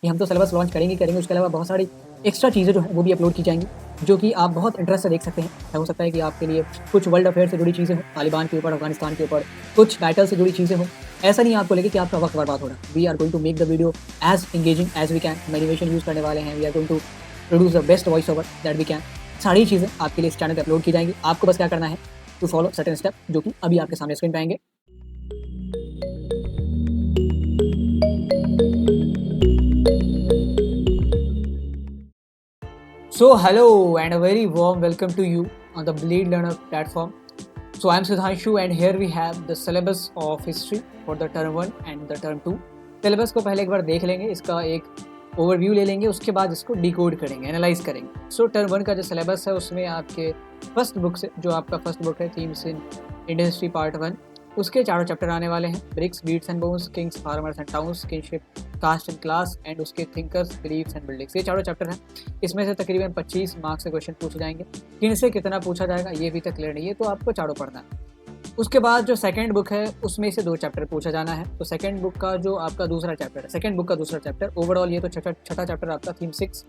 कि हम तो सिलेबस लॉन्च करेंगे ही करेंगे, उसके अलावा बहुत सारी एक्स्ट्रा चीज़ें जो हैं वो भी अपलोड की जाएँगी, जो कि आप बहुत इंटरेस्ट से देख सकते हैं। हो सकता है कि आपके लिए कुछ वर्ल्ड अफेयर से जुड़ी चीज़ें हों, तालिबान के ऊपर, अफ़गानिस्तान के ऊपर, कुछ बैटल से जुड़ी चीज़ें हों। ऐसा नहीं आपको लगे कि आपका वक़्त बर्बाद हो रहा है। We are going to make the video as engaging as we can. हम एनिमेशन यूज़ करने वाले हैं। We are going to produce the best voice over that we can. सारी चीज़ें आपके लिए इस चैनल पे अपलोड की जाएँगी। आपको बस क्या करना है, टू फॉलो सर्टेन स्टेप, जो कि अभी आपके सामने स्क्रीन पे आएँगे। So hello and a very warm welcome to you on the Bleed Learner platform. So I'm Sudhanshu and here we have the syllabus of history for the term 1 and the term 2. Syllabus को पहले एक बार देख लेंगे, इसका एक overview ले लेंगे, उसके बाद इसको डिकोड करेंगे, एनालाइज करेंगे। सो टर्म 1 का जो सिलेबस है उसमें आपके फर्स्ट बुक से, जो आपका फर्स्ट बुक है themes in Indian history part 1, उसके चारों चैप्टर आने वाले हैं। Bricks, beads and bones, kings, farmers and towns, kingship, caste and class and उसके थिंकर्स, बिलीव्स एंड बिल्डिंग्स। ये चारों चैप्टर हैं। इसमें से तकरीबन 25 मार्क्स से क्वेश्चन पूछे जाएंगे। किन से कितना पूछा जाएगा ये भी तक क्लियर नहीं है, तो आपको चारों पढ़ना है। उसके बाद जो सेकंड बुक है उसमें से 2 चैप्टर पूछा जाना है। तो सेकंड बुक का जो आपका दूसरा चैप्टर है, सेकंड बुक का दूसरा चैप्टर, ओवरऑल ये तो छठा चैप्टर आपका थीम 6,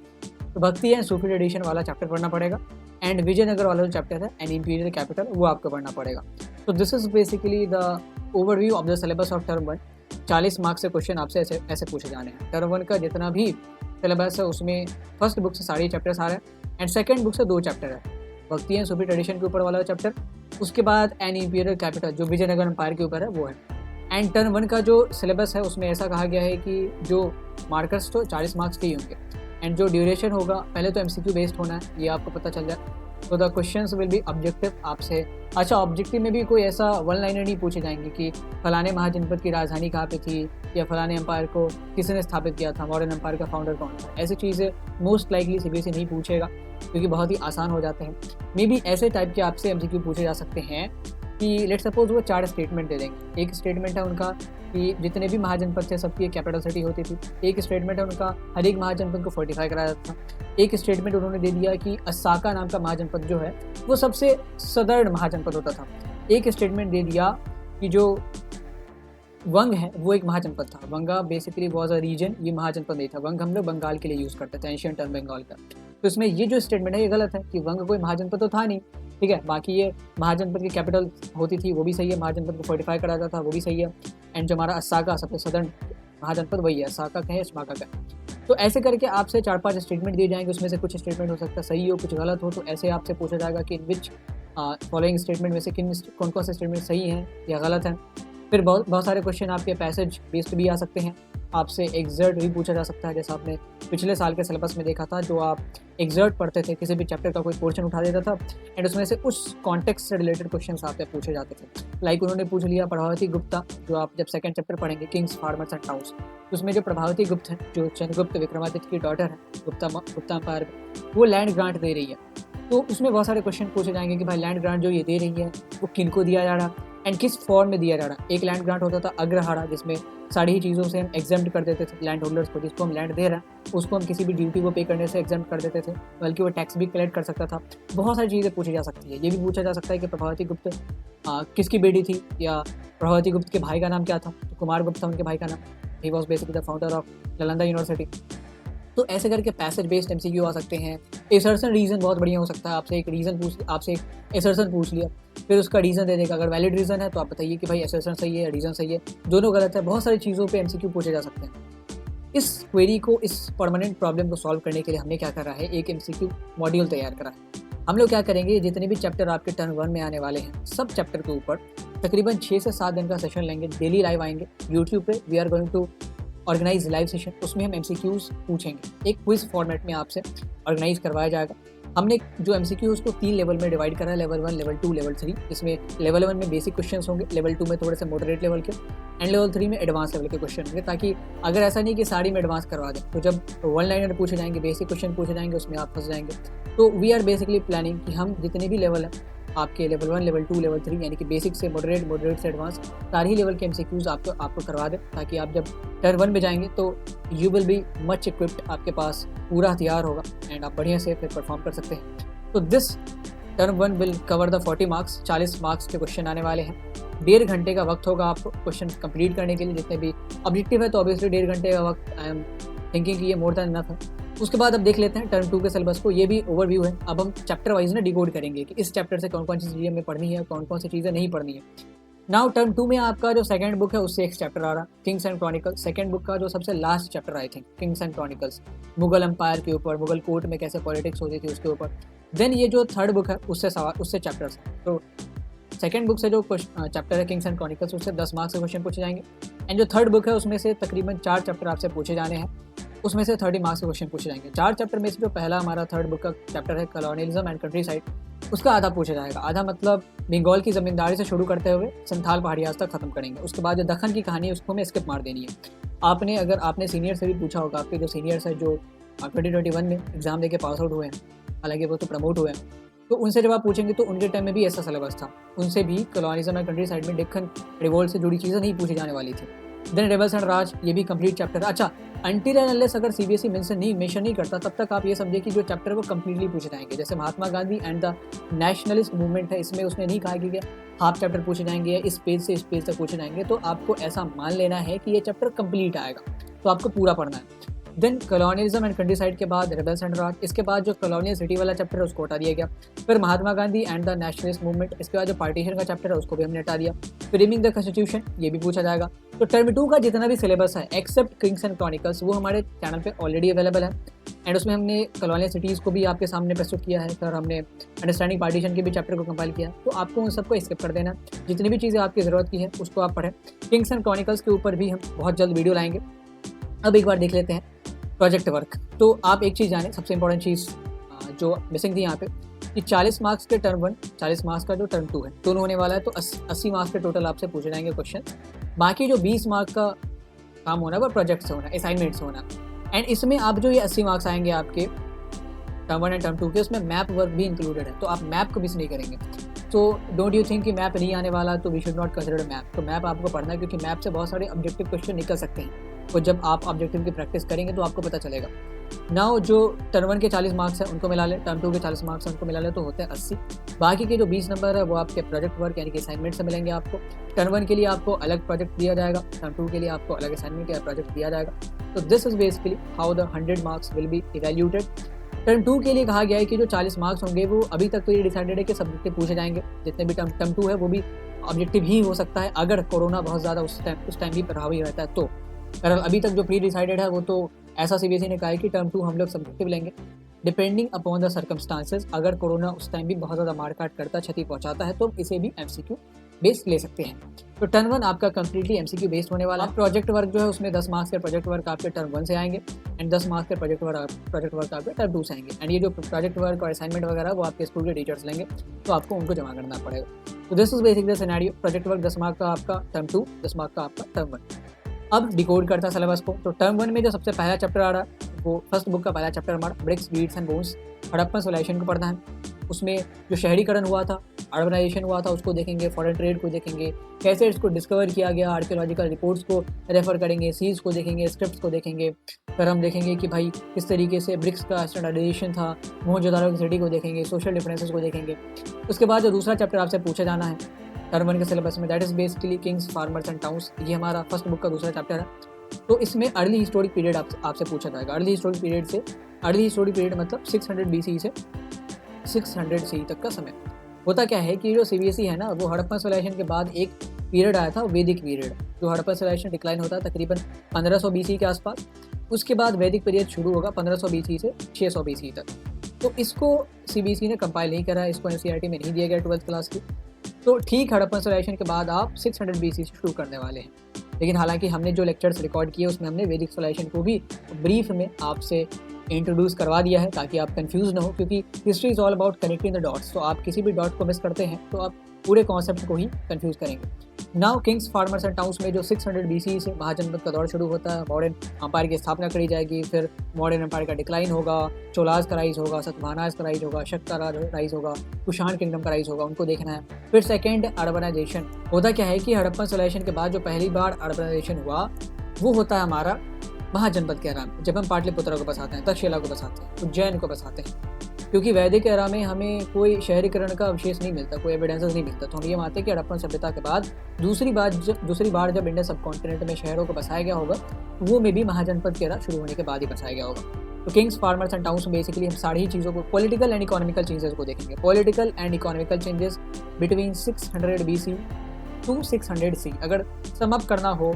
तो भक्ति एंड सूफी ट्रेडिशन वाला चैप्टर पढ़ना पड़ेगा। एंड विजयनगर वाला जो चैप्टर है एन इंपीरियल कैपिटल, वो आपको पढ़ना पड़ेगा। तो this is basically the overview of the syllabus of term 1। 40 marks से क्वेश्चन आपसे ऐसे पूछे जाने हैं। टर्म 1 का जितना भी सिलेबस है उसमें फर्स्ट बुक से सारे चैप्टर्स आ रहे हैं एंड सेकंड बुक से 2 चैप्टर है। भक्ति एंड सूफी ट्रेडिशन के ऊपर वाला चैप्टर, उसके बाद एन इंपीरियल कैपिटल जो विजयनगर एम्पायर के ऊपर है वो है। एंड टर्म 1 का जो सिलेबस है उसमें ऐसा कहा गया है कि जो मार्कर्स तो 40 मार्क्स के ही होंगे एंड जो ड्यूरेशन होगा पहले तो एमसीक्यू बेस्ड होना है, ये आपको पता चल जाए। तो the questions will be objective आपसे। अच्छा, ऑब्जेक्टिव में भी कोई ऐसा वन लाइनर नहीं पूछे जाएंगे कि फलाने महाजनपद की राजधानी कहाँ पे थी या फलाने एम्पायर को किसने स्थापित किया था, मॉडर्न एम्पायर का फाउंडर कौन था। ऐसी चीज़ें मोस्ट लाइकली सीबीएसई नहीं पूछेगा क्योंकि बहुत ही आसान हो जाते हैं। मे बी ऐसे टाइप के आपसे एमसीक्यू पूछे जा सकते हैं कि लेट सपोज वो 4 स्टेटमेंट दे देंगे। एक स्टेटमेंट है उनका कि जितने भी महाजनपद थे सबकी एक कैपिटल सिटी होती थी। एक स्टेटमेंट है उनका हर एक महाजनपद को फोर्टिफाई कराया जाता था। एक स्टेटमेंट उन्होंने दे दिया कि असाका नाम का महाजनपद जो है वो सबसे सदर्न महाजनपद होता था। एक स्टेटमेंट दे दिया कि जो वंग है वो एक महाजनपद था। Vanga basically was a region, ये महाजनपद नहीं था। वंग हम लोग बंगाल के लिए यूज़ करते थे, एंशियंट टर्म बंगाल का। तो इसमें ये जो स्टेटमेंट है ये गलत है कि वंग कोई महाजनपद तो था नहीं, ठीक है। बाकी ये महाजनपद की कैपिटल होती थी वो भी सही है, महाजनपद को फोर्टिफाई करा जाता था वो भी सही है। एंड जो हमारा असाका सबसे सदर्न महाजनपद वही है, असाका कहे शमाका कहे। तो ऐसे करके आपसे 4-5 स्टेटमेंट दिए जाएंगे, उसमें से कुछ स्टेटमेंट हो सकता है सही हो कुछ गलत हो। तो ऐसे आपसे पूछा जाएगा कि इन विच फॉलोइंग स्टेटमेंट में से कौन कौन से स्टेटमेंट सही हैं या गलत हैं। फिर बहुत सारे क्वेश्चन आपके पैसेज बेस्ड भी आ सकते हैं। आपसे एग्जर्ट भी पूछा जा सकता है, जैसा आपने पिछले साल के सिलेबस में देखा था। जो आप एग्जर्ट पढ़ते थे, किसी भी चैप्टर का कोई पोर्शन उठा देता था एंड उसमें से उस कॉन्टेक्स्ट से रिलेटेड क्वेश्चन आपसे पूछे जाते थे। लाइक उन्होंने पूछ लिया प्रभावती गुप्ता, जो आप जब सेकंड चैप्टर पढ़ेंगे किंग्स, फार्मर्स एंड टाउन्स, उसमें जो प्रभावती गुप्त है जो चंद्रगुप्त विक्रमादित्य की डॉटर है गुप्ता एम्पायर में, वो लैंड ग्रांट दे रही है। तो उसमें बहुत सारे क्वेश्चन पूछे जाएंगे कि भाई लैंड ग्रांट जो ये दे रही है वो किन को दिया जा रहा एंड किस फॉर्म में दिया जा रहा। एक लैंड ग्रांट होता था अग्रहारा, जिसमें सारी ही चीज़ों से हम एग्जाम्प्ट कर देते थे लैंड होल्डर्स को। जिसको हम लैंड दे रहे हैं उसको हम किसी भी ड्यूटी को पे करने से एग्जाम्प्ट कर देते थे, बल्कि वो टैक्स भी कलेक्ट कर सकता था। बहुत सारी चीज़ें पूछी जा सकती है। ये भी पूछा जा सकता है कि प्रभावती गुप्त किसकी बेटी थी, या प्रभावती गुप्त के भाई का नाम क्या था। तो कुमार गुप्त था उनके भाई का नाम, he was basically the founder of Nalanda university. तो ऐसे करके पैसेज बेस्ड एमसीक्यू आ सकते हैं। एसर्शन रीज़न बहुत बढ़िया हो सकता है। आपसे एक एसर्शन पूछ लिया, फिर उसका रीज़न दे देगा। अगर वैलिड रीज़न है तो आप बताइए कि भाई एसर्शन सही है या रीज़न सही है, दोनों गलत है। बहुत सारी चीज़ों पे एमसीक्यू पूछे जा सकते हैं। इस क्वेरी को, इस परमानेंट प्रॉब्लम को सॉल्व करने के लिए हमने क्या करा है, एक एमसीक्यू मॉड्यूल तैयार करा है। हम लोग क्या करेंगे, जितने भी चैप्टर आपके टर्म 1 में आने वाले हैं सब चैप्टर के ऊपर तकरीबन 6 से 7 दिन का सेशन लेंगे। डेली लाइव आएंगे यूट्यूब पे। We are going to organise live session. उसमें हम एमसीक्यूज़ पूछेंगे, एक क्विज फॉर्मेट में आपसे ऑर्गेनाइज करवाया जाएगा। हमने जो एमसीक्यू उसको 3 लेवल में डिवाइड करा है, लेवल 1, लेवल 2, लेवल 3। इसमें लेवल 1 में बेसिक क्वेश्चंस होंगे, लेवल 2 में थोड़े से मॉडरेट लेवल के एंड लेवल 3 में एडवांस लेवल के क्वेश्चन होंगे। ताकि अगर ऐसा नहीं कि सारी में एडवांस करवा दें, तो जब वन लाइनर पूछे जाएंगे, बेसिक क्वेश्चन पूछे जाएंगे, उसमें आप फंस जाएंगे। तो वी आर बेसिकली प्लानिंग कि हम जितने भी लेवल हैं आपके, लेवल 1, लेवल 2, लेवल 3, यानी कि बेसिक से मॉडरेट, मॉडरेट से एडवांस, सारे ही लेवल के एमसीक्यूज़ आपको करवा दें, ताकि आप जब टर्म 1 में जाएंगे तो you will be much equipped, आपके पास पूरा हथियार होगा एंड आप बढ़िया से फिर परफॉर्म कर सकते हैं। तो this term 1 will cover the 40 marks, 40 marks के क्वेश्चन आने वाले हैं। 1.5 घंटे का वक्त होगा आपको क्वेश्चन कंप्लीट करने के लिए। जितने भी ऑब्जेक्टिव है तो ऑब्वियसली 1.5 घंटे का वक्त आई एम थिंकिंग कि ये मोर देन इनफ है। उसके बाद अब देख लेते हैं टर्म 2 के सिलेबस को। ये भी ओवरव्यू है। अब हम चैप्टर वाइज ना डिकोड करेंगे कि इस चैप्टर से कौन कौन सी चीज़ें हमें पढ़नी है, कौन कौन सी चीज़ें नहीं पढ़नी है। नाउ टर्म 2 में आपका जो सेकंड बुक है उससे एक चैप्टर आ रहा, kings and chronicles. Second book का जो सबसे last chapter I think kings and chronicles, Mughal empire के ऊपर, मुगल कोर्ट में कैसे पॉलिटिक्स होती थी उसके ऊपर। देन ये जो थर्ड बुक है उससे चैप्टर्स हैं। तो सेकंड बुक से जो चैप्टर है किंग्स एंड क्रॉनिकल्स उससे 10 मार्क्स के क्वेश्चन पूछे जाएंगे। एंड जो थर्ड बुक है उसमें से तकरीबन 4 चैप्टर आपसे पूछे जाने हैं, उसमें से 30 मार्क्स के क्वेश्चन पूछे जाएंगे। 4 चैप्टर में से जो पहला हमारा थर्ड बुक का चैप्टर है कॉलोनियलिज्म एंड कंट्री साइड, उसका आधा पूछा जाएगा। आधा मतलब बंगाल की ज़मींदारी से शुरू करते हुए संथाल पहाड़ियाँ तक खत्म करेंगे। उसके बाद जो दखन की कहानी है उसको हमें स्किप मार देनी है। अगर आपने सीनियर से भी पूछा होगा, आपके जो सीनियर्स है जो 2021 में एग्जाम देके पास आउट हुए हैं, हालांकि वो तो प्रमोट हुए हैं, तो उनसे जब आप पूछेंगे तो उनके टाइम में भी ऐसा सिलेबस था। उनसे भी कॉलोनिज्म एंड कंट्री साइड में डेक्कन रिवोल्ट से जुड़ी चीज़ें नहीं पूछी जाने वाली थी। देन रेबल्स एंड राज, ये भी कंप्लीट चैप्टर है। अच्छा, अनटिल एंड अनलेस अगर सीबीएसई मेंशन नहीं करता तब तक आप ये समझिए कि जो चैप्टर वो कंप्लीटली पूछे जाएंगे। जैसे Mahatma Gandhi and the nationalist movement है, इसमें उसने नहीं कहा कि हाफ चैप्टर पूछे जाएंगे, इस पेज से इस पेज तक पूछे जाएंगे। तो आपको ऐसा मान लेना है कि ये चैप्टर कंप्लीट आएगा, तो आपको पूरा पढ़ना है। Then colonialism and countryside के बाद रेबल्स एंड राज, इसके बाद जो कॉलोनियल सिटी वाला चैप्टर है उसको हटा दिया गया। फिर Mahatma Gandhi and the nationalist movement, इसके बाद जो पार्टीशन का चैप्टर है उसको भी हमने हटा दिया। फ्रेमिंग द कॉन्स्टिट्यूशन, ये भी पूछा जाएगा। तो टर्म 2 का जितना भी सिलेबस है एक्सेप्ट किंग्स एंड क्रॉनिकल्स वो हमारे चैनल पे ऑलरेडी अवेलेबल है। एंड उसमें हमने कॉलोनियल सिटीज़ को भी आपके सामने प्रस्तुत किया है। फिर हमने अंडरस्टैंडिंग पार्टीशन के भी चैप्टर को कंपाइल किया। तो आपको उन सबको स्किप कर देना, जितनी भी चीज़ें आपकी ज़रूरत की है उसको आप पढ़ें। किंग्स एंड क्रॉनिकल्स के ऊपर भी हम बहुत जल्द वीडियो लाएंगे। अब एक बार देख लेते हैं प्रोजेक्ट वर्क। तो आप एक चीज़ जाने, सबसे इंपॉर्टेंट चीज़ जो मिसिंग थी यहाँ पे कि 40 मार्क्स के टर्म 1, 40 मार्क्स का जो टर्म 2 है, दोनों होने वाला है। तो 80 मार्क्स के टोटल आपसे पूछे जाएंगे क्वेश्चन। बाकी जो 20 मार्क्स का काम होना है वो प्रोजेक्ट से होना है, असाइनमेंट से होना है। एंड इसमें आप जो ये 80 मार्क्स आएंगे आपके टर्म 1 एंड टर्म 2 के, उसमें मैप वर्क भी इंक्लूडेड है। तो आप मैप को मिस नहीं करेंगे। तो डोंट यू थिंक कि मैप नहीं आने वाला तो we should not consider map. तो मैप आपको पढ़ना है क्योंकि मैप से बहुत सारे ऑब्जेक्टिव क्वेश्चन निकल सकते हैं। तो जब आप ऑब्जेक्टिव की प्रैक्टिस करेंगे तो आपको पता चलेगा। नाउ जो टर्म 1 के 40 मार्क्स हैं उनको मिला ले, टर्म 2 के 40 मार्क्स हैं उनको मिला ले तो होते हैं 80। बाकी के जो 20 नंबर है वो आपके प्रोजेक्ट वर्क यानी कि असाइनमेंट से मिलेंगे आपको। टर्म 1 के लिए आपको अलग प्रोजेक्ट दिया जाएगा, टर्म 2 के लिए आपको अलग असाइनमेंट या प्रोजेक्ट दिया जाएगा। तो this is basically how the 100 marks will be evaluated. Term 2 के लिए कहा गया है कि जो 40 मार्क्स होंगे वो अभी तक तो ये डिसाइडेड है कि सब्जेक्टिव पूछे जाएंगे। जितने भी टर्म 2 है वो भी ऑब्जेक्टिव ही हो सकता है अगर कोरोना बहुत ज़्यादा उस टाइम भी प्रभावी रहता है। तो अभी तक जो प्री डिसाइडेड है वो तो ऐसा सीबीएसई ने कहा है कि टर्म 2 हम लोग सब्जेक्टिव लेंगे डिपेंडिंग अपॉन द सर्कमस्टांसेस। अगर कोरोना उस टाइम भी बहुत ज़्यादा मार काट करता, क्षति पहुंचाता है तो इसे भी एमसीक्यू बेस्ड ले सकते हैं। तो टर्म 1 आपका कंप्लीटली एमसीक्यू बेस्ड होने वाला है। प्रोजेक्ट वर्क जो है उसमें 10 मार्क्स के प्रोजेक्ट वर्क आपके टर्म 1 से आएंगे एंड 10 मार्क्स के प्रोजेक्ट वर्क आपके टर्म 2 से आएंगे। एंड ये जो प्रोजेक्ट वर्क और असाइनमेंट वगैरह वो आपके स्कूल के टीचर्स लेंगे, तो आपको उनको जमा करना पड़ेगा। तो this is basic the scenario. Project work 10 marks का आपका टर्म 2, 10 मार्क्स का आपका टर्म 1। अब डिकोड करता है सिलेबस को। तो टर्म 1 में जो सबसे पहला चैप्टर आ रहा है वो फर्स्ट बुक का पहला चैप्टर हमारा bricks, beads and bones, Harappan civilisation को पढ़ना है। उसमें जो शहरीकरण हुआ था, अर्बनाइजेशन हुआ था उसको देखेंगे, फॉरेन ट्रेड को देखेंगे, कैसे इसको डिस्कवर किया गया, आर्कियोलॉजिकल रिपोर्ट्स को रेफर करेंगे, सीज को देखेंगे, स्क्रिप्ट्स को देखेंगे। फिर हम देखेंगे कि भाई किस तरीके से ब्रिक्स का स्टैंडर्डाइजेशन था, मोहनजोदारो की सिटी को देखेंगे, सोशल डिफरेंसेस को देखेंगे। उसके बाद जो दूसरा चैप्टर आपसे पूछा जाना है टर्म 1 के सिलेबस में, that is basically Kings, farmers and towns. ये हमारा फर्स्ट बुक का दूसरा चैप्टर है। तो इसमें अर्ली हिस्टोरिक पीरियड आपसे पूछा जाएगा। अर्ली हिस्टोरिक पीरियड मतलब 600 BC से 600 CE तक का समय। होता क्या है कि जो सीबीएसई है ना वो हड़प्पन सिविलाइजेशन के बाद एक पीरियड आया था, वैदिक पीरियड। जो हड़प्पन सिविलाइजेशन डिक्लाइन होता है तकरीबन 1500 BC के आसपास। उसके बाद वैदिक पीरियड शुरू होगा 1500 BC से 600 BC तक। तो इसको सीबीएसई ने कंपाइल नहीं करा, इसको एनसीईआरटी में नहीं दिया गया 12th क्लास की। तो ठीक हड़प्पन सिविलाइजेशन के बाद आप 600 BC से शुरू करने वाले हैं। लेकिन हालांकि हमने जो लेक्चर्स रिकॉर्ड किए उसमें हमने वैदिक सिविलाइजेशन को भी ब्रीफ में आपसे इंट्रोड्यूस करवा दिया है ताकि आप कंफ्यूज ना हो, क्योंकि history is all about connecting the dots. तो आप किसी भी डॉट को मिस करते हैं तो आप पूरे कॉन्सेप्ट को ही कंफ्यूज करेंगे। Now Kings, farmers and towns में जो 600 BC से महाजनपद का दौर शुरू होता है, मॉडर्न एम्पायर की स्थापना करी जाएगी। फिर मॉडर्न एम्पायर का डिक्लाइन होगा, चोलाज का राइज होगा, सतवाहनाज का राइज होगा, शक का राइज होगा, कुषाण किंगडम का राइज होगा, उनको देखना है। फिर सेकेंड अर्बनाइजेशन। होता क्या है कि हड़प्पन सिविलाइजेशन के बाद जो पहली बार अर्बनाइजेशन हुआ वो होता है हमारा महाजनपद के नाम, जब हम पाटलिपुत्र को बसाते हैं, तक्षशिला को बसाते हैं, उज्जैन को बसाते हैं। क्योंकि वैदिक एरा में हमें कोई शहरीकरण का अवशेष नहीं मिलता, कोई एविडेंसेस नहीं मिलता, तो हम ये मानते हैं कि हड़प्पन सभ्यता के बाद दूसरी बार जब इंडियन सब कॉन्टिनेंट में शहरों को बसाया गया होगा, वो में भी महाजनपद की एरा शुरू होने के बाद ही बसाया गया होगा। तो किंग्स, फार्मर्स एंड टाउन्स में बेसिकली हम सारी चीज़ों को, पॉलिटिकल एंड इकोनॉमिकल चेंजेस को देखेंगे। Political and economical changes between 600 BC to 600 C। अगर सम अप करना हो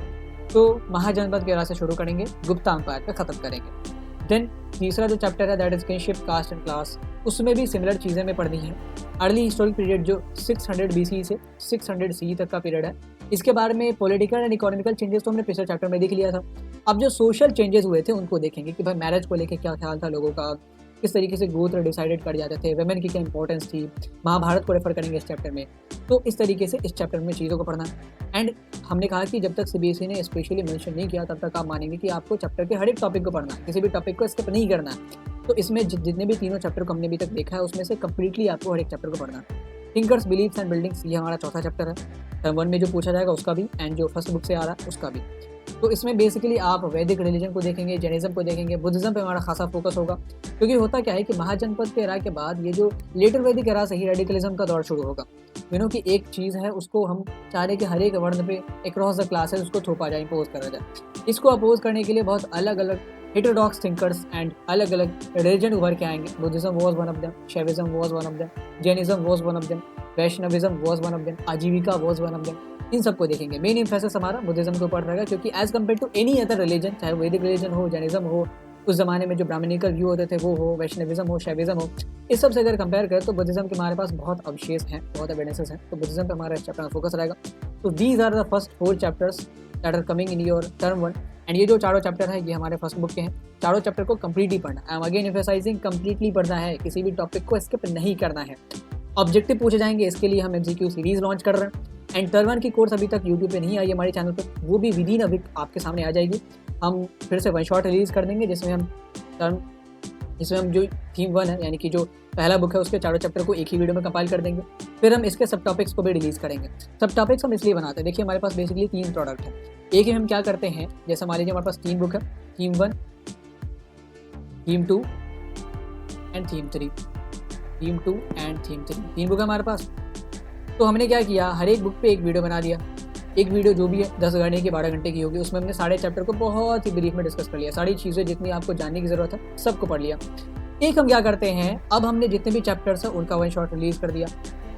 तो महाजनपद की एरा से शुरू करेंगे, गुप्ता एम्पायर पे ख़त्म करेंगे। देन तीसरा जो चैप्टर है that is kingship, caste and class, उसमें भी सिमिलर चीज़ें में पढ़नी है। अर्ली हिस्टोरिक पीरियड जो 600 BC से 600 CE तक का पीरियड है, इसके बारे में पॉलिटिकल एंड इकोनॉमिकल चेंजेस तो हमने पिछले चैप्टर में देख लिया था। अब जो सोशल चेंजेस हुए थे उनको देखेंगे कि भाई मैरिज को लेके क्या ख्याल था लोगों का, किस तरीके से गोत्र डिसाइडेड कर जाते थे, वेमेन की क्या इंपॉर्टेंस थी। महाभारत को रेफर करेंगे इस चैप्टर में, तो इस तरीके से इस चैप्टर में चीज़ों को पढ़ना है। एंड हमने कहा कि जब तक CBSE ने स्पेशली मेंशन नहीं किया तब तक आप मानेंगे कि आपको चैप्टर के हर एक टॉपिक को पढ़ना है, किसी भी टॉपिक को स्किप नहीं करना है। तो इसमें जितने भी तीनों चैप्टर को हमने अभी तक देखा है उसमें से कंप्लीटली आपको हर एक चैप्टर को पढ़ना है। थिंकर्स, बिलीफ्स एंड बिल्डिंग्स, ये हमारा चौथा चैप्टर है। टर्म 1 में जो पूछा जाएगा उसका भी, एंड जो फर्स्ट बुक से आ रहा है उसका भी। तो इसमें बेसिकली आप वैदिक रिलीजन को देखेंगे, जैनिज्म को देखेंगे, बुद्धिज्म पे हमारा खासा फोकस होगा। क्योंकि होता क्या है कि महाजनपद के एरा के बाद ये जो लेटर वैदिक एरा से ही रेडिकलिज्म का दौर शुरू होगा। मीनो कि एक चीज़ है उसको हम चाह रहे कि हर एक वर्ण पे अक्रॉस द क्लासेस उसको थोपा जाए, इम्पोज करा जाए। इसको अपोज करने के लिए बहुत अलग अलग हेटेरोडॉक्स थिंकर्स एंड अलग अलग रिलीजन उभर के आएंगे। Buddhism was one of them, Shaivism was one of them, Jainism was one of them, Vaishnavism was one of them, आजीविका वॉज वन ऑफ देम। इन सबको देखेंगे। मेन इंफेसिस हमारा बुद्धिज्म के ऊपर रहेगा, क्योंकि as compare to any other religion, चाहे Vedic religion हो, जैनिज्म हो, उस जमाने में जो ब्राह्मणिकल व्यू होते थे वो हो, वैष्णविज्म हो, शैविज्म हो, इस सब से अगर कंपेयर करें तो बुद्धिज्म के हमारे पास बहुत अवशेष हैं, बहुत एविडेंसेस हैं। तो बुद्धिज्म पे हमारा चैप्टर में फोकस रहेगा। तो these are the first 4 chapters that are coming in your term 1। And ये जो चारों चैप्टर है ये हमारे फर्स्ट बुक के हैं। चारों चैप्टर को कंप्लीटली पढ़ना, I am again emphasising, completely पढ़ना है, किसी भी टॉपिक को स्किप नहीं करना है। ऑब्जेक्टिव पूछे जाएंगे, इसके लिए हम MCQ सीरीज लॉन्च कर रहे हैं। एंड टर्म 1 की कोर्स अभी तक यूट्यूब पे नहीं आई हमारे चैनल पे, वो भी विदिन अ वीक आपके सामने आ जाएगी। हम फिर से वन शॉट रिलीज़ कर देंगे जिसमें हम जो थीम 1 है, यानी कि जो पहला बुक है, उसके चारों चैप्टर को एक ही वीडियो में कंपाइल कर देंगे। फिर हम इसके सब टॉपिक्स को भी रिलीज़ करेंगे। सब टॉपिक्स हम इसलिए बनाते हैं, देखिए हमारे पास बेसिकली 3 प्रोडक्ट है। एक ही हम क्या करते हैं, जैसे मान लीजिए हमारे पास 3 बुक है, theme 1, theme 2 and theme 3। Theme 2 and theme 3 3 book है हमारे पास। तो हमने क्या किया, हर एक बुक पे एक वीडियो बना दिया। एक वीडियो जो भी है 10 घंटे की 12 घंटे की होगी, उसमें हमने सारे चैप्टर को बहुत ही ब्रीफ में डिस्कस कर लिया। सारी चीज़ें जितनी आपको जानने की ज़रूरत है सबको पढ़ लिया। एक हम क्या करते हैं, अब हमने जितने भी चैप्टर्स हैं उनका वन शॉट रिलीज़ कर दिया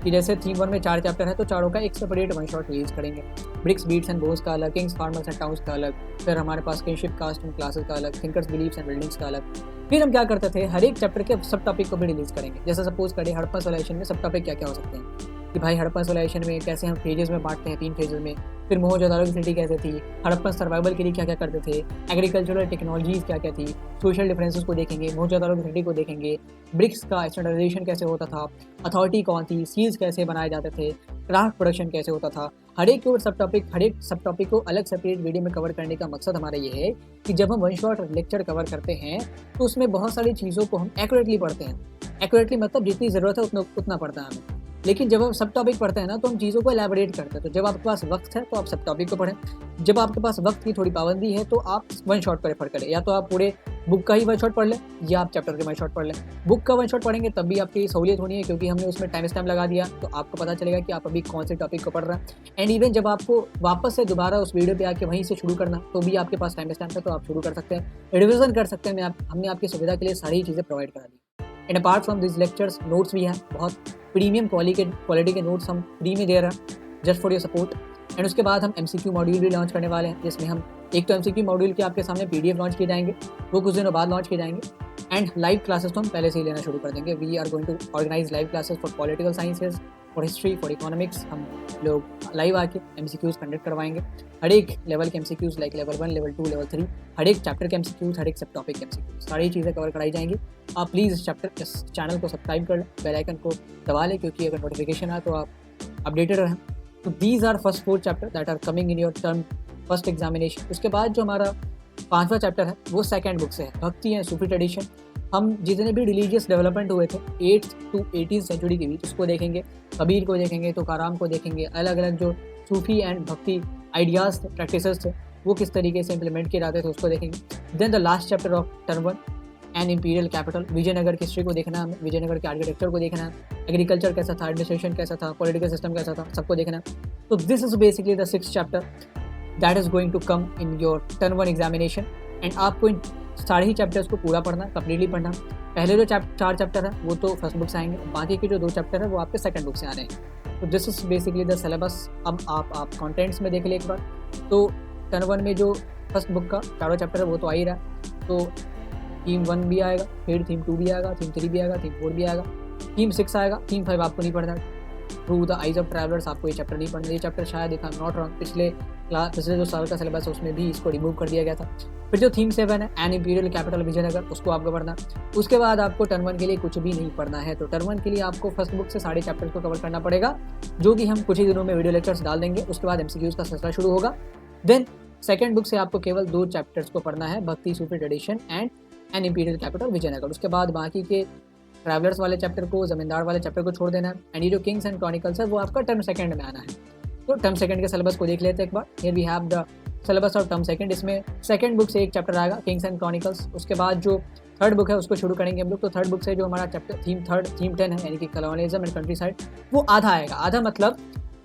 कि जैसे थीम 1 में 4 चैप्टर है तो चारों का एक सेपरेट वन शॉट रिलीज़ करेंगे। ब्रिक्स, बीट्स एंड बोन्स का अलग, किंग्स, फार्मर्स एंड टाउन्स का अलग, फिर हमारे पास किंगशिप, कास्ट एंड क्लासेस का अलग, थिंकर्स, बिलीफ्स एंड बिल्डिंग्स का अलग। फिर हम क्या करते थे, हर एक चैप्टर के सब टॉपिक को भी रिलीज़ करेंगे। जैसे सपोज करें हड़प्पन सिविलाइजेशन में सब टॉपिक क्या क्या हो सकते हैं कि भाई हड़प्पन सिविलाइजेशन में कैसे हम फेजेस में बांटते हैं, 3 फेजेस में। फिर मोहनजोदारो की सिटी कैसे थी, हड़प्पन सर्वाइवल के लिए क्या क्या करते थे, एग्रीकल्चरल टेक्नोलॉजीज क्या क्या थी, सोशल डिफरेंसेस को देखेंगे, मोहनजोदारो की सिटी को देखेंगे, ब्रिक्स का स्टैंडर्डाइजेशन कैसे होता था, अथॉरिटी कौन थी, सील्स कैसे बनाए जाते थे, क्राफ्ट प्रोडक्शन कैसे होता था। हर एक सब टॉपिक को अलग सेपरेट वीडियो में कवर करने का मकसद हमारा ये है कि जब हम वन शॉट लेक्चर कवर करते हैं तो उसमें बहुत सारी चीज़ों को हम एक्यूरेटली पढ़ते हैं। एक्यूरेटली मतलब जितनी ज़रूरत है उतना पढ़ता है हमें। लेकिन जब हम सब टॉपिक पढ़ते हैं ना तो हम चीज़ों को एलैबोरेट करते हैं। तो जब आपके पास वक्त है तो आप सब टॉपिक को पढ़ें, जब आपके पास वक्त की थोड़ी पाबंदी है तो आप वन शॉट को रेफर करें। या तो आप पूरे बुक का ही वन शॉट पढ़ लें या आप चैप्टर के वन शॉट पढ़ लें। बुक का वन शॉट पढ़ेंगे तब भी आपकी सहूलियत होनी है, क्योंकि हमने उसमें टाइम स्टैम्प लगा दिया तो आपको पता चलेगा कि आप अभी कौन से टॉपिक को पढ़ रहे हैं। एंड इवन जब आपको वापस से दोबारा उस वीडियो पे आके वहीं से शुरू करना तो भी आपके पास टाइम स्टैम्प है, तो आप शुरू कर सकते हैं, रिविजन कर सकते हैं। हमने आपकी सुविधा के लिए सारी चीज़ें प्रोवाइड करा दी। And apart from this lectures notes भी हैं, बहुत प्रीमियम क्वालिटी के नोट्स हम फ्री में दे रहे हैं just for your support. And उसके बाद हम MCQ मॉड्यूल भी लॉन्च करने वाले हैं, जिसमें हम एक तो MCQ मॉड्यूल के आपके सामने PDF लॉन्च किए जाएंगे, वो कुछ दिनों बाद लॉन्च किए जाएंगे। एंड लाइव क्लासेस तो हम पहले से ही लेना शुरू कर देंगे। We are going to organise live classes for political sciences, for history, for economics. हम लोग लाइव आके MCQs कंडक्ट करवाएंगे। हर एक लेवल के MCQs like level 1, level 2, level 3, हर एक चैप्टर के MCQs, हर एक सब टॉपिक के MCQs, सारी चीज़ें कवर कराई जाएंगी। आप प्लीज़ इस चैनल को सब्सक्राइब कर लें, बेल आइकन को दबा लें, क्योंकि अगर नोटिफिकेशन आए तो आप अपडेटेड रहें। तो these are first 4 chapter that are coming in your term first examination. उसके बाद जो हमारा 5वां चैप्टर है वो सेकेंड बुक से है, भक्ति एंड सूफी ट्रेडिशन। हम जितने भी रिलीजियस डेवलपमेंट हुए थे 8th to 18th सेंचुरी के बीच, उसको देखेंगे। कबीर को देखेंगे, तुकाराम को देखेंगे, अलग अलग जो सूफी एंड भक्ति आइडियाज़ प्रैक्टिसेस थे वो किस तरीके से इंप्लीमेंट किए जाते थे उसको देखेंगे। Then the last chapter of term 1 an imperial capital, Vijayanagara की हिस्ट्री को देखना है हमें, विजयनगर के आर्किटेक्चर को देखना है, एग्रीकल्चर कैसा था, एडमिनिस्ट्रेशन कैसा था, पॉलिटिकल सिस्टम कैसा था, सबको देखना है। तो this is basically the 6th chapter that is going to come in your term 1 examination. And आपको इन सारे ही चैप्टर्स को पूरा पढ़ना, कंप्लीटली पढ़ना। पहले जो 4 चैप्टर है वो तो फर्स्ट बुक से आएंगे, बाकी के जो 2 चैप्टर है वो आपके सेकंड बुक से आ रहे हैं। तो this is basically the syllabus. अब आप कंटेंट्स में देख ले एक बार। तो टर्म 1 में जो फर्स्ट बुक का 4 चैप्टर है वो तो आ ही रहा है। तो थीम 1 भी आएगा, फिर थीम 2 भी आएगा, थीम 3 भी आएगा, थीम 4 भी आएगा, थीम 6 आएगा, थीम 5 आपको नहीं पढ़ना। Through the eyes of travellers आपको ये चैप्टर नहीं पढ़ना। ये चैप्टर शायद if I am not wrong पिछले जो साल का सिलेबस है उसमें भी इसको रिमूव कर दिया गया था। फिर जो थीम 7 है एन इम्पीरियल कैपिटल विजयनगर, उसको आपको पढ़ना। उसके बाद आपको टर्म 1 के लिए कुछ भी नहीं पढ़ना है। तो टर्म 1 के लिए आपको फर्स्ट बुक से सारे चैप्टर्स को कवर करना पड़ेगा, जो कि हम कुछ ही दिनों में वीडियो लेक्चर्स डाल देंगे। उसके बाद MCQs का सिलसिला शुरू होगा। देन सेकंड बुक से आपको केवल 2 चैप्टर्स को पढ़ना है, Bhakti Sufi tradition and an imperial capital Vijayanagar. उसके बाद बाकी के ट्रैवलर्स वाले चैप्टर को, जमींदार वाले चैप्टर को छोड़ देना है। एंड ये जो किंग्स एंड क्रॉनिकल्स है वो आपका टर्म 2 में आना है। तो टर्म 2 के सिलेबस को देख लेते हैं एक बार। Here we have the syllabus of term 2। इसमें सेकंड बुक से एक चैप्टर आएगा, किंग्स एंड क्रॉनिकल्स। उसके बाद जो थर्ड बुक है उसको शुरू करेंगे हम लोग। तो थर्ड बुक से जो हमारा चैप्टर थीम 10 है यानी कि कॉलोनियलिज्म एंड कंट्री साइड, वो आधा आएगा। आधा मतलब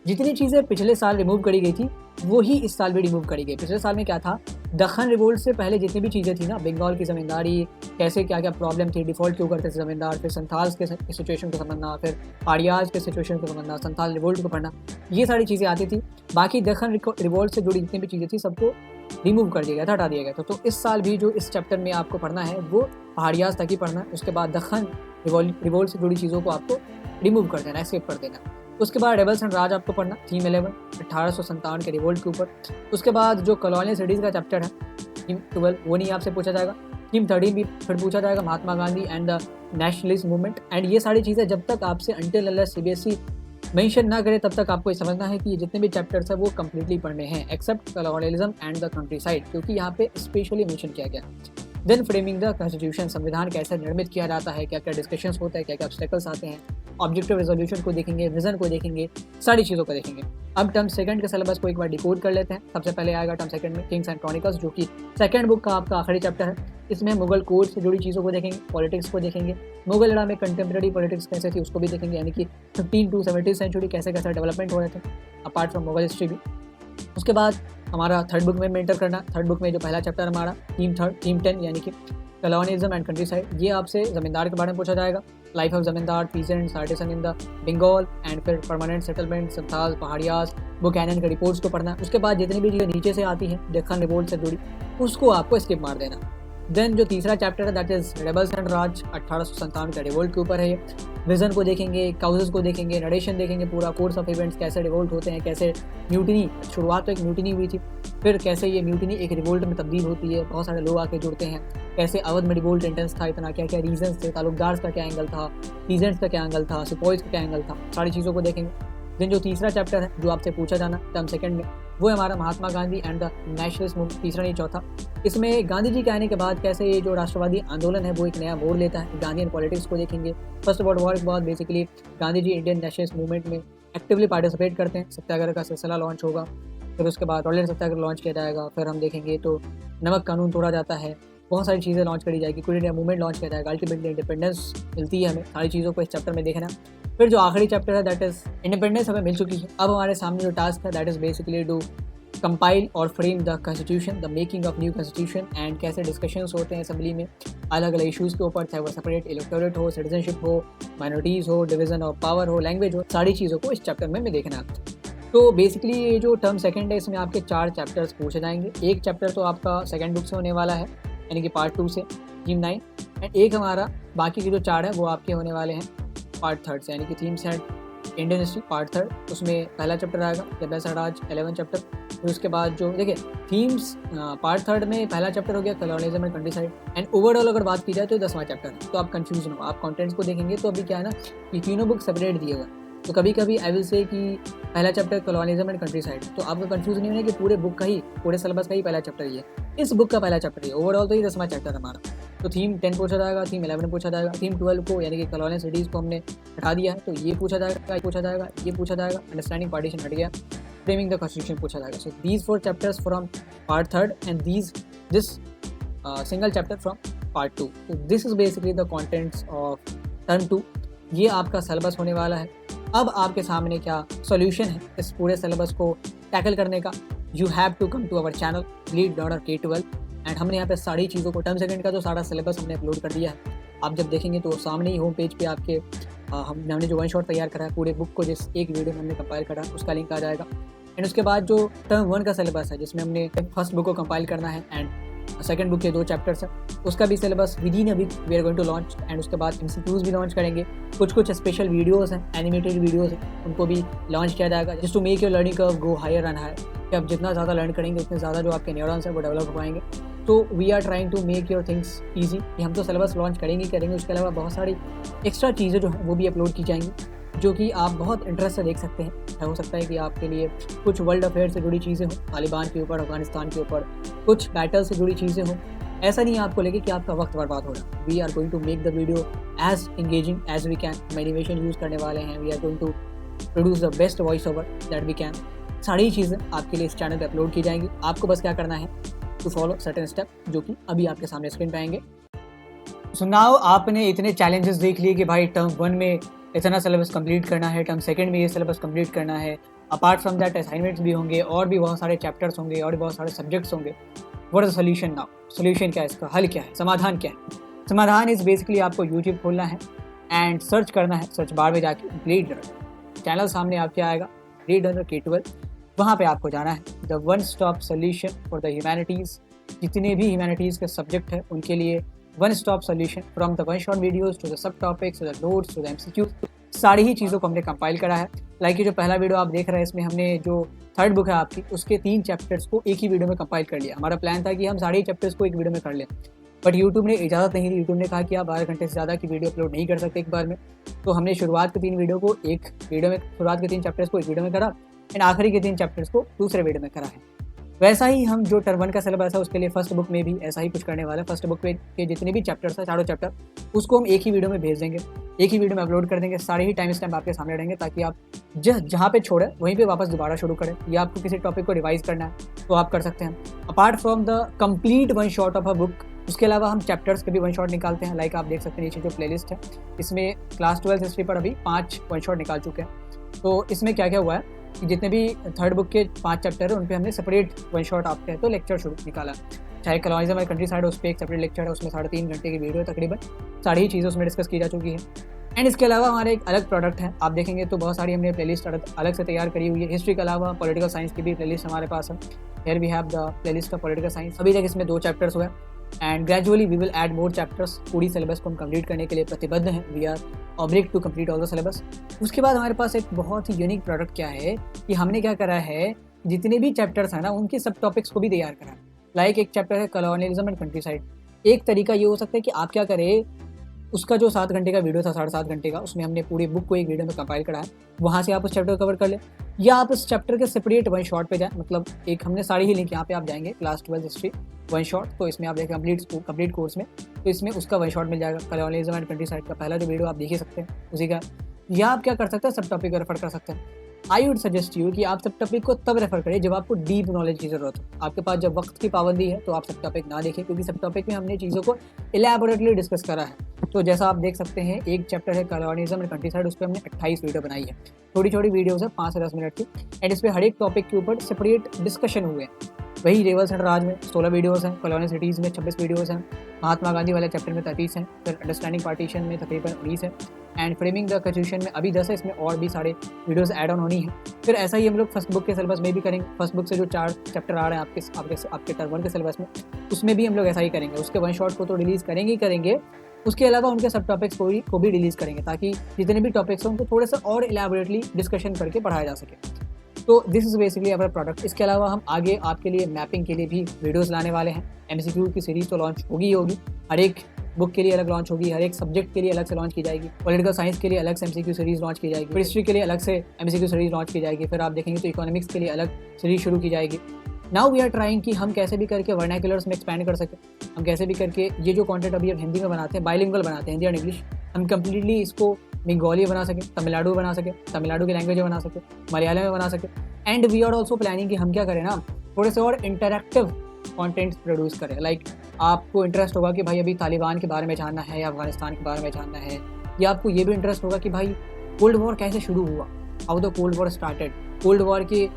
जितनी चीज़ें पिछले साल रिमूव करी गई थी वो ही इस साल भी रिमूव करी गई। पिछले साल में क्या था, दखन रिवोल्ट से पहले जितनी भी चीज़ें थी ना, बंगाल की ज़मींदारी, कैसे क्या क्या प्रॉब्लम थी, डिफ़ॉल्ट क्यों करते थे ज़मींदार, फिर संथाल्स के सिचुएशन को समझना, फिर पाड़ियाज के सिचुएशन को समझना, संथाल रिवोल्ट को पढ़ना, ये सारी चीज़ें आती थी। बाकी दखन रिवोल्ट से जुड़ी जितनी भी चीज़ें थी सबको रिमूव कर दिया गया था, हटा दिया गया था। तो इस साल भी जो इस चैप्टर में आपको पढ़ना है वो पहाड़ियाज तक ही पढ़ना है। उसके बाद दखन रिवोल्ट से जुड़ी चीज़ों को आपको रिमूव कर देना, एस्केप कर देना। उसके बाद रेबल्स एंड राज आपको पढ़ना, थीम 11 1857 के रिवोल्ट के ऊपर। उसके बाद जो कॉलोनियल सिटीज़ का चैप्टर है थीम 12, वो नहीं आपसे पूछा जाएगा। थीम 13 भी फिर पूछा जाएगा, Mahatma Gandhi and the nationalist movement. And ये सारी चीज़ें जब तक आपसे अंटिल अनलेस CBSE मेंशन ना करे तब तक आपको ये समझना है कि ये जितने भी चैप्टर्स है वो कम्प्लीटली पढ़ने हैं, except colonialism and the countryside, क्योंकि यहाँ पे स्पेशली मेंशन किया गया। देन फ्रेमिंग द कॉन्स्टिट्यूशन, संविधान कैसे निर्मित किया जाता है, क्या क्या डिस्कशंस होते हैं, क्या क्या ऑब्स्टेकल्स आते हैं, ऑब्जेक्टिव रेजोल्यूशन को देखेंगे, विजन को देखेंगे, सारी चीज़ों को देखेंगे। अब टर्म 2 के सिलेबस को एक बार डिकोड कर लेते हैं। सबसे पहले आएगा टर्म 2 में किंग्स एंड क्रॉनिकल्स, जो कि सेकंड बुक का आपका आखिरी चैप्टर है। इसमें मुगल कोर्ट से जुड़ी चीज़ों को देखेंगे, पॉलिटिक्स को देखेंगे, मुगल एरा में कंटेम्प्रेरी पॉलिटिक्स कैसे थी उसको भी देखेंगे, यानी कि 15 to 17 सेंचुरी कैसे कैसे डेवलपमेंट हो रहे थे अपार्ट फ्रॉम मुगल हिस्ट्री भी। उसके बाद हमारा थर्ड बुक में मेंटर करना। थर्ड बुक में जो पहला चैप्टर हमारा थीम 10 यानी कि कॉलोनियलिज्म एंड कंट्री साइड, ये आपसे ज़मींदार के बारे में पूछा जाएगा, life of zamindar, peasants, artisan in the Bengal and फिर permanent settlement, Santhal, Paharias, Buchanan के रिपोर्ट्स को पढ़ना। उसके बाद जितनी भी चीज़ें नीचे से आती हैं दक्कन रिवोल्ट से जुड़ी उसको आपको स्किप मार देना। देन जो तीसरा चैप्टर है दैट इज रेबल्स एंड राज 1857 का रिवोल्ट के ऊपर है। ये विजन को देखेंगे, काउजेस को देखेंगे, नरेशन देखेंगे, पूरा कोर्स ऑफ इवेंट्स, कैसे रिवोल्ट होते हैं, कैसे म्यूटिनी, शुरुआत तो एक म्यूटिनी हुई थी, फिर कैसे ये म्यूटिनी एक रिवोल्ट में तब्दील होती है, बहुत सारे लोग आके जुड़ते हैं, कैसे अवध में रिवोल्ट इंटेंस था, इतना क्या क्या रीजंस थे, तालुकदार का क्या एंगल था, पीजेंट्स का क्या एंगल था, सिपॉइज का क्या एंगल था, सारी चीज़ों को देखेंगे। देन जो तीसरा चैप्टर है जो आपसे पूछा जाना टर्म 2 में, वो है हमारा Mahatma Gandhi and the nationalist movement, तीसरा नहीं चौथा। इसमें गांधी जी के आने के बाद कैसे ये जो राष्ट्रवादी आंदोलन है वो एक नया मोड़ लेता है, गांधी एंड पॉलिटिक्स को देखेंगे। फर्स्ट वर्ल्ड वॉर के बाद basically Gandhi ji Indian nationalist movement में एक्टिवली पार्टिसिपेट करते हैं, सत्याग्रह का सिलसिला लॉन्च होगा, फिर उसके बाद रॉलेट सत्याग्रह लॉन्च किया जाएगा, फिर हम देखेंगे तो नमक कानून तोड़ा जाता है, बहुत सारी चीज़ें लॉन्च करी जाएगी, क्विट इंडिया मूवमेंट लॉन्च किया जाएगा, अल्टीमेटली इंडिपेंडेंस मिलती है हमें, सारी चीज़ों को इस चैप्टर में देखना। फिर जो आखिरी चैप्टर है दैट इज इंडिपेंडेंस हमें मिल चुकी है, अब हमारे सामने जो टास्क है that is basically to compile और frame the constitution, the making of new constitution and कैसे डिस्कशंस होते हैं असेंबली में अलग अलग इश्यूज़ के ऊपर, चाहे वो सेपरेट इलेक्टोरेट हो, सिटीजनशिप हो, माइनॉरिटीज़ हो, डिवीजन ऑफ पावर हो, लैंग्वेज हो, सारी चीज़ों को इस चैप्टर में देखना। तो बेसिकली ये जो टर्म 2 है इसमें आपके 4 चैप्टर्स पूछे जाएंगे। एक चैप्टर तो आपका सेकंड बुक से होने वाला है यानी कि पार्ट 2 से थीम 9, एंड एक हमारा बाकी के जो 4 हैं वो आपके होने वाले हैं पार्ट 3 से, यानी कि themes and Indian history part 3, उसमें पहला चैप्टर आएगा रेबल्स एंड राज 11 चैप्टर। फिर उसके बाद जो देखिए थीम्स पार्ट 3 में पहला चैप्टर हो गया colonialism and country side, and overall अगर बात की जाए तो 10वां चैप्टर है। तो आप कंफ्यूज हो, आप कंटेंट्स को देखेंगे तो अभी क्या है ना कि तीनों बुक सेपरेट दिए हुए, तो कभी कभी आई विल से कि पहला chapter colonialism and country side, तो आपको कंफ्यूज नहीं होना कि पूरे बुक का ही, पूरे सिलेबस का ही पहला चैप्टर ये, इस बुक का पहला चैप्टर ये, ओवरऑल तो ये 10वां चैप्टर हमारा। तो थीम 10 पूछा जाएगा, थीम 11 पूछा जाएगा, थीम 12 को यानी कि कॉलोनियल सिटीज़ को हमने हटा दिया है, तो ये पूछा जाएगा, ये पूछा जाएगा, ये पूछा जाएगा, अंडरस्टैंडिंग पार्टीशन हट गया, फ्रेमिंग द कॉन्स्टिट्यूशन पूछा जाएगा। So these 4 chapters from part 3 and this single chapter from part 2। तो this is basically the contents of term 2। ये आपका सिलेबस होने वाला है। अब आपके सामने क्या सॉल्यूशन है इस पूरे सिलेबस को टैकल करने का। You have to come to our channel bleed learner K12 and हमने यहाँ पे सारी चीज़ों को टर्म सेकंड का जो सारा सिलेबस हमने अपलोड कर दिया है। आप जब देखेंगे तो सामने ही होम पेज पे आपके हमने जो वन शॉट तैयार करा है पूरे बुक को, जिस एक वीडियो में हमने कंपाइल करा उसका लिंक आ जाएगा। एंड उसके बाद जो टर्म 1 का सिलेबस है जिसमें हमने फर्स्ट बुक को कंपाइल करना है एंड सेकंड बुक के 2 चैप्टर्स हैं, उसका भी syllabus within a week we are going to launch. And उसके बाद MCQs भी लॉन्च करेंगे। कुछ स्पेशल वीडियोस हैं, एनिमेटेड वीडियोस हैं, उनको भी लॉन्च किया जाएगा just to make your learning curve go higher and higher. कि आप जितना ज़्यादा लर्न करेंगे उतने ज़्यादा जो आपके न्यूरॉन्स हैं वो डेवलप हो पाएंगे। तो we are trying to make your things easy कि हम तो सिलेबस लॉन्च करेंगे, उसके अलावा बहुत सारी एक्स्ट्रा चीज़ें जो हैं वो भी अपलोड की जाएंगी जो कि आप बहुत इंटरेस्ट से देख सकते हैं। हो सकता है कि आपके लिए कुछ वर्ल्ड अफेयर से जुड़ी चीज़ें हों, तालिबान के ऊपर, अफगानिस्तान के ऊपर, कुछ बैटल से जुड़ी चीज़ें हों। ऐसा नहीं है आपको लगे कि आपका वक्त बर्बाद हो रहा है। We are going to make the video as engaging as we can. हम एनिमेशन यूज़ करने वाले हैं। We are going to produce the best voice over that we can. सारी चीज़ें आपके लिए इस चैनल पर अपलोड की जाएंगी। आपको बस क्या करना है टू फॉलो सर्टेन स्टेप जो कि अभी आपके सामने स्क्रीन पे आएंगे। सो नाउ आपने इतने चैलेंजेस देख लिए कि भाई टर्म 1 में इतना सिलेबस कंप्लीट करना है, टर्म सेकंड में ये सिलेबस कंप्लीट करना है, अपार्ट फ्रॉम दैट असाइनमेंट्स भी होंगे और भी बहुत सारे चैप्टर्स होंगे और भी बहुत सारे सब्जेक्ट्स होंगे। What is the solution now? Solution क्या है इसका? हल क्या है? समाधान क्या है? समाधान इज बेसिकली आपको यूट्यूब खोलना है एंड सर्च करना है, सर्च बार में जाके ब्लेड लर्नर चैनल सामने आपके आएगा, ब्लेड लर्नर K12। वहाँ पे आपको जाना है, the one stop solution for the humanities. जितने भी ह्यूमैनिटीज़ के सब्जेक्ट हैं उनके लिए one stop solution from the one shot videos to the subtopics to the notes to the MCQ। सारी ही चीज़ों को हमने कंपाइल करा है। लाइक ये जो पहला वीडियो आप देख रहे हैं इसमें हमने जो थर्ड बुक है आपकी उसके 3 चैप्टर्स को एक ही वीडियो में कंपाइल कर लिया। हमारा प्लान था कि हम सारे चैप्टर्स को एक वीडियो में कर लें, बट यूट्यूब ने इजाज़त नहीं दी। यूट्यूब ने कहा कि आप 12 घंटे से ज़्यादा की वीडियो अपलोड नहीं कर सकते एक बार में। तो हमने शुरुआत के 3 वीडियो को एक वीडियो में, शुरुआत के 3 चैप्टर्स को एक वीडियो में करा एंड आखिरी के 3 चैप्टर्स को दूसरे वीडियो में करा है। वैसा ही हम जो टर्म 1 का सिलेबस है उसके लिए फर्स्ट बुक में भी ऐसा ही कुछ करने वाला है। फर्स्ट बुक के जितने भी चैप्टर्स हैं, चारों चैप्टर, उसको हम एक ही वीडियो में भेज देंगे, एक ही वीडियो में अपलोड कर देंगे। सारे ही टाइम स्टैम्प आपके सामने रहेंगे ताकि आप जहाँ पे छोड़े वहीं पे वापस दोबारा शुरू करें, या आपको किसी टॉपिक को रिवाइज करना है तो आप कर सकते हैं। Apart from the complete one shot of a book, उसके अलावा हम चैप्टर्स के भी वन शॉट निकालते हैं। लाइक आप देख सकते हैं नीचे जो प्लेलिस्ट है इसमें क्लास 12 हिस्ट्री पर अभी 5 वन शॉट निकाल चुके हैं। तो इसमें क्या क्या हुआ है कि जितने भी थर्ड बुक के 5 चैप्टर है उन पे हमने सेपरेट वन शॉट आप कहें तो लेक्चर शुरू निकाला। चाहे कॉलोनिज्म और कंट्री साइड, उस पर एक सेपरेट लेक्चर है, उसमें 3.5 घंटे की वीडियो है तकरीबन। सारी ही चीज़ें उसमें डिस्कस की जा चुकी है। एंड इसके अलावा हमारे एक अलग प्रोडक्ट है, आप देखेंगे तो बहुत सारी हमने प्लेलिस्ट अलग से तैयार करी हुई है। हिस्ट्री के अलावा पॉलिटिकल साइंस की भी प्लेलिस्ट हमारे पास है। Here we have the playlist of political science. अभी तक इसमें 2 चैप्टर्स हुए and gradually we will add more chapters. पूरी सिलेबस को हम कंप्लीट करने के लिए प्रतिबद्ध हैं। We are obliged to complete all the syllabus. उसके बाद हमारे पास एक बहुत ही यूनिक प्रोडक्ट क्या है कि हमने क्या करा है, जितने भी चैप्टर्स हैं ना उनके सब टॉपिक्स को भी तैयार करा। लाइक एक चैप्टर है कॉलोनियलिज्म एंड कंट्री साइड। एक तरीका ये हो सकता है कि आप क्या करें, उसका जो 7 घंटे का वीडियो था, 7.5 घंटे का, उसमें हमने पूरी बुक को एक वीडियो में कंपाइल करा है, वहाँ से आप उस चैप्टर को कवर कर लें, या आप उस चैप्टर के सेपरेट वन शॉट पे जाएं। मतलब एक हमने सारी ही लिंक यहाँ पे आप जाएंगे, क्लास 12 हिस्ट्री वन शॉट, तो इसमें आप देखें कंप्लीट कोर्स में, तो इसमें उसका वन शॉट मिल जाएगा। कॉलोनियलिज्म एंड कंट्री साइड का पहला जो वीडियो आप देख ही सकते हैं उसी का। या आप क्या कर सकते हैं, सब टॉपिक को रेफर कर सकते हैं। आई वुड सजेस्ट यू कि आप सब टॉपिक को तब रेफर करें जब आपको डीप नॉलेज की जरूरत हो। आपके पास जब वक्त की पाबंदी है तो आप सब टॉपिक ना देखें, क्योंकि सब टॉपिक में हमने चीज़ों को इलेबोरेटली डिस्कस करा है। तो जैसा आप देख सकते हैं एक चैप्टर है कॉलोनियलिज्म एंड कंट्री साइड, उस पर हमने 28 वीडियो बनाई है। छोटी छोटी वीडियोज़ है 5 से 10 मिनट की, एंड इस पर हर एक टॉपिक के ऊपर सेपरेट डिस्कशन हुए हैं। वही रेवल्स एंड राज में 16 वीडियोज़ हैं, कॉलोनियल सिटीज़ में 26 वीडियोज़ हैं, महात्मा गांधी वाले चैप्टर में 33 हैं, फिर अंडरस्टैंडिंग पार्टीशन में तकरीबन 19 है, एंड फ्रेमिंग द कॉन्स्टिट्यूशन में अभी 10 है। इसमें और भी सारे वीडियोज़ ऐड ऑन होनी है। फिर ऐसा ही हम लोग फर्स्ट बुक के सिलेबस में भी करेंगे। फर्स्ट बुक से जो 4 चैप्टर आ रहे हैं आपके टर्म 1 के सिलेबस में, उसमें भी हम लोग ऐसा ही करेंगे। उसके वन शॉट को तो रिलीज़ करेंगे ही करेंगे, उसके अलावा उनके सब टॉपिक्स को भी रिलीज़ करेंगे, ताकि जितने भी टॉपिक्स हैं उनको थोड़ा सा और इलेबोरेटली डिस्कशन करके पढ़ाया जा सके। तो this is basically our product. इसके अलावा हम आगे आपके लिए मैपिंग के लिए भी वीडियोस लाने वाले हैं। MCQ की सीरीज़ तो लॉन्च होगी ही होगी, हर एक बुक के लिए अलग लॉन्च होगी, हर एक सब्जेक्ट के लिए अलग से लॉन्च की जाएगी। पॉलिटिकल साइंस के लिए अलग से MCQ सीरीज़ लॉन्च की जाएगी, फिर हिस्ट्री के लिए अलग से MCQ सीरीज़ लॉन्च की जाएगी, फिर आप देखेंगे तो इकोनॉमिक्स के लिए अलग सीरीज़ शुरू की जाएगी। नाउ वी आर ट्राइंग कि हम कैसे भी करके वर्नाकुलर्स में एक्सपैंड कर सकें। हम कैसे भी करके ये जो कंटेंट अभी हम हिंदी में बनाते हैं, बाइलिंगुअल बनाते हैं, हिंदी और इंग्लिश, हम कम्प्लीटली इसको बंगाली बना सकें, तमिलनाडु बना सकें, तमिलनाडु की लैंग्वेज में बना सकें, मलयालम में बना सकें। And we are also planning कि हम क्या करें ना, थोड़े से और इंटरैक्टिव कंटेंट प्रोड्यूस करें। लाइक आपको इंटरेस्ट होगा कि भाई अभी तालिबान के बारे में जानना है या अफगानिस्तान के बारे में जानना है, या आपको ये भी इंटरेस्ट होगा कि भाई कोल्ड वॉर कैसे शुरू हुआ, how the cold war started, cold war के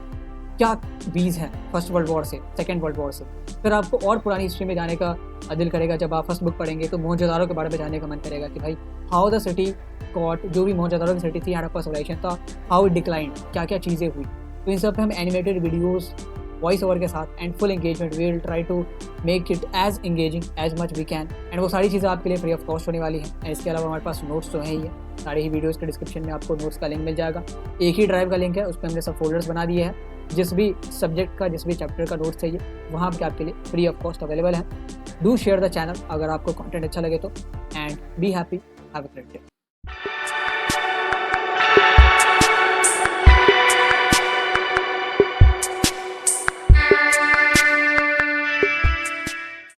क्या बीज हैं फर्स्ट वर्ल्ड वॉर से, सेकेंड वर्ल्ड वॉर से। फिर आपको और पुरानी हिस्ट्री में जाने का दिल करेगा। जब आप फर्स्ट बुक पढ़ेंगे तो मोहनजोदारो के बारे में जानने का मन करेगा कि भाई हाउ द सिटी कॉट, जो भी मोहनजोदारो की सिटी थी, हड़प्पा सिविलाइजेशन था, हाउ इट डिक्लाइन, क्या क्या चीज़ें हुई। तो इन सब पे हम एनिमेटेड वीडियोस वॉइस ओवर के साथ and full engagement, we will try to make it as engaging as much we can. And वो सारी चीज़ें आपके लिए फ्री ऑफ कॉस्ट होने वाली हैं। एंड इसके अलावा हमारे पास नोट्स तो हैं ही है, सारे ही वीडियोज़ के डिस्क्रिप्शन में आपको नोट्स का लिंक मिल जाएगा। एक ही ड्राइव का लिंक है, उस पर हमने सब फोल्डर्स बना दिए हैं। जिस भी सब्जेक्ट का, जिस भी चैप्टर का नोट्स चाहिए वहाँ पे आपके लिए फ्री ऑफ कॉस्ट अवेलेबल है। डू शेयर द चैनल अगर आपको कंटेंट अच्छा लगे तो, and be happy, have a great day.